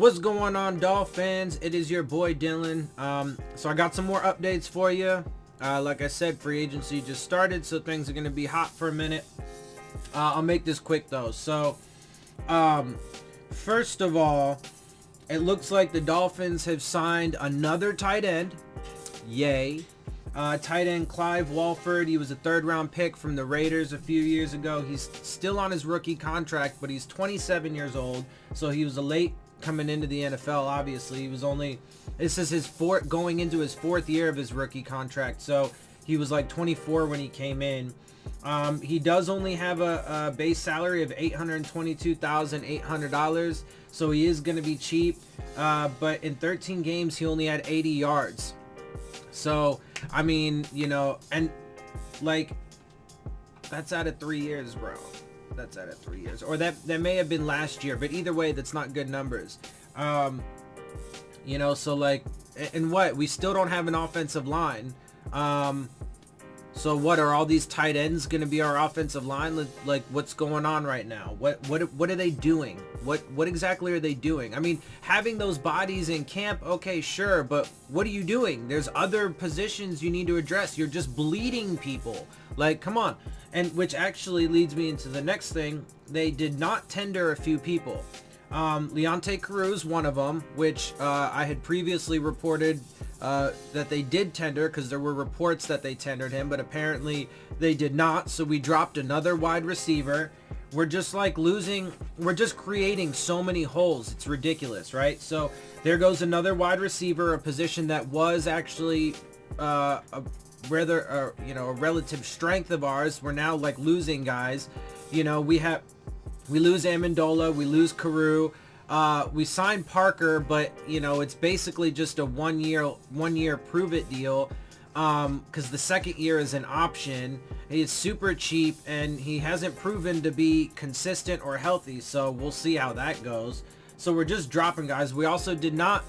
What's going on, Dolphins? It is your boy Dillon. So I got some more updates for you. Like I said, free agency just started, so things are going to be hot for a minute. I'll make this quick though. So first of all, it looks like the Dolphins have signed another tight end. Yay. Tight end Clive Walford. He was a third-round pick from the Raiders a few years ago. He's still on his rookie contract, but he's 27 years old, so he was a late coming into the NFL. Obviously, he was only, this is his going into his fourth year of his rookie contract, so he was like 24 when he came in. He does only have a base salary of $822,800, so he is going to be cheap, but in 13 games he only had 80 yards. So I mean, you know, and like, that's out of 3 years, bro. That's out of 3 years, or that may have been last year, but either way, that's not good numbers. You know, so like, and what, we still don't have an offensive line. So what, are all these tight ends going to be our offensive line? Like, what's going on right now? What are they doing? What exactly are they doing? I mean, having those bodies in camp, okay, sure, but what are you doing? There's other positions you need to address. You're just bleeding people. Like, come on. And which actually leads me into the next thing. They did not tender a few people. Leonte Carrer's one of them, which I had previously reported that they did tender, because there were reports that they tendered him, but apparently they did not. So we dropped another wide receiver. We're just like losing, we're just creating so many holes. It's ridiculous, right? So there goes another wide receiver, a position that was actually a rather, you know, a relative strength of ours. We're now like losing guys. You know, we lose Amendola, we lose Carew. We signed Parker, but you know, it's basically just a one year prove it deal, because the second year is an option. He is super cheap and he hasn't proven to be consistent or healthy, so we'll see how that goes. So we're just dropping guys. We also did not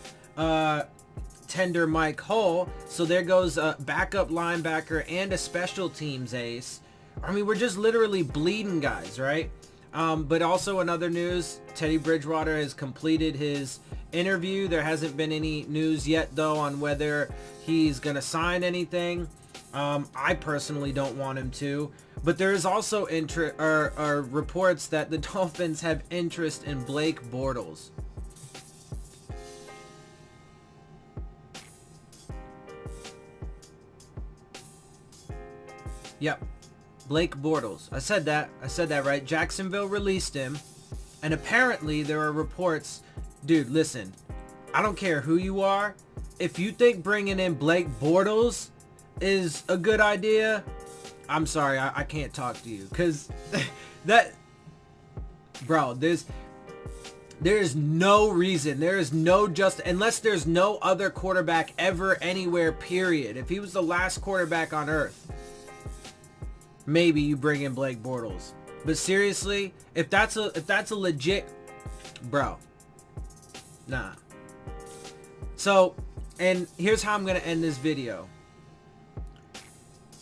tender Mike Hull, so there goes a backup linebacker and a special teams ace. I mean, we're just literally bleeding guys, right? But also in other news, Teddy Bridgewater has completed his interview. There hasn't been any news yet, though, on whether he's going to sign anything. I personally don't want him to. But there is also reports that the Dolphins have interest in Blake Bortles. Yep. Blake Bortles. I said that right. Jacksonville released him, and apparently there are reports. Dude, listen, I don't care who you are. If you think bringing in Blake Bortles is a good idea, I'm sorry, I can't talk to you, because that, bro, there's no reason, there is no unless there's no other quarterback ever anywhere, period. If he was the last quarterback on earth, maybe you bring in Blake Bortles. But seriously, if that's a legit, bro, nah. So, and here's how I'm gonna end this video.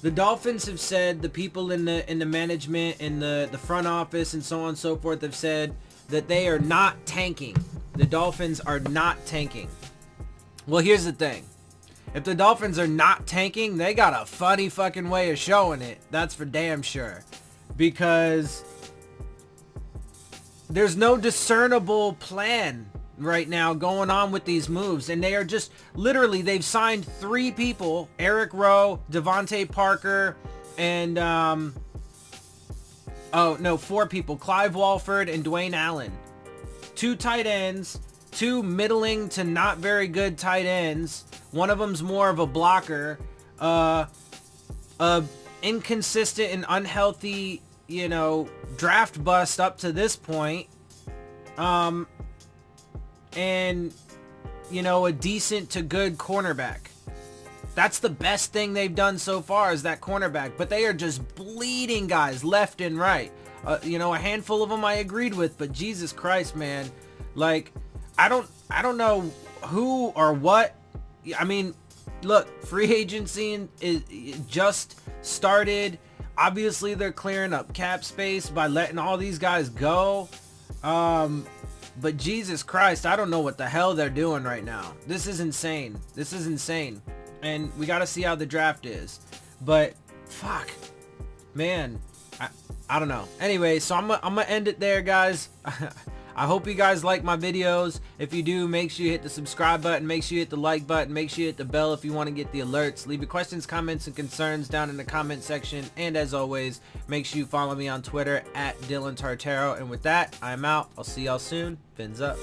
The Dolphins have said, the people in the management, in the front office, and so on and so forth, have said that they are not tanking. The Dolphins are not tanking. Well, here's the thing. If the Dolphins are not tanking, they got a funny fucking way of showing it. That's for damn sure. Because there's no discernible plan right now going on with these moves. And they are just, literally, they've signed 3 people. Eric Rowe, Devontae Parker, and, 4 people. Clive Walford and Dwayne Allen. 2 tight ends. 2 middling to not very good tight ends. One of them's more of a blocker. Inconsistent and unhealthy, you know, draft bust up to this point. And, you know, a decent to good cornerback. That's the best thing they've done so far, is that cornerback. But they are just bleeding guys left and right. You know, a handful of them I agreed with, but Jesus Christ, man. Like, I don't know who or what. I mean, look, free agency is just started. Obviously, they're clearing up cap space by letting all these guys go. But Jesus Christ, I don't know what the hell they're doing right now. This is insane. This is insane. And we got to see how the draft is. But fuck, man, I don't know. Anyway, so I'm gonna end it there, guys. I hope you guys like my videos. If you do, make sure you hit the subscribe button, make sure you hit the like button, make sure you hit the bell if you want to get the alerts. Leave your questions, comments, and concerns down in the comment section. And as always, make sure you follow me on Twitter at Dillon Tartaro. And with that, I'm out. I'll see y'all soon. Fins up.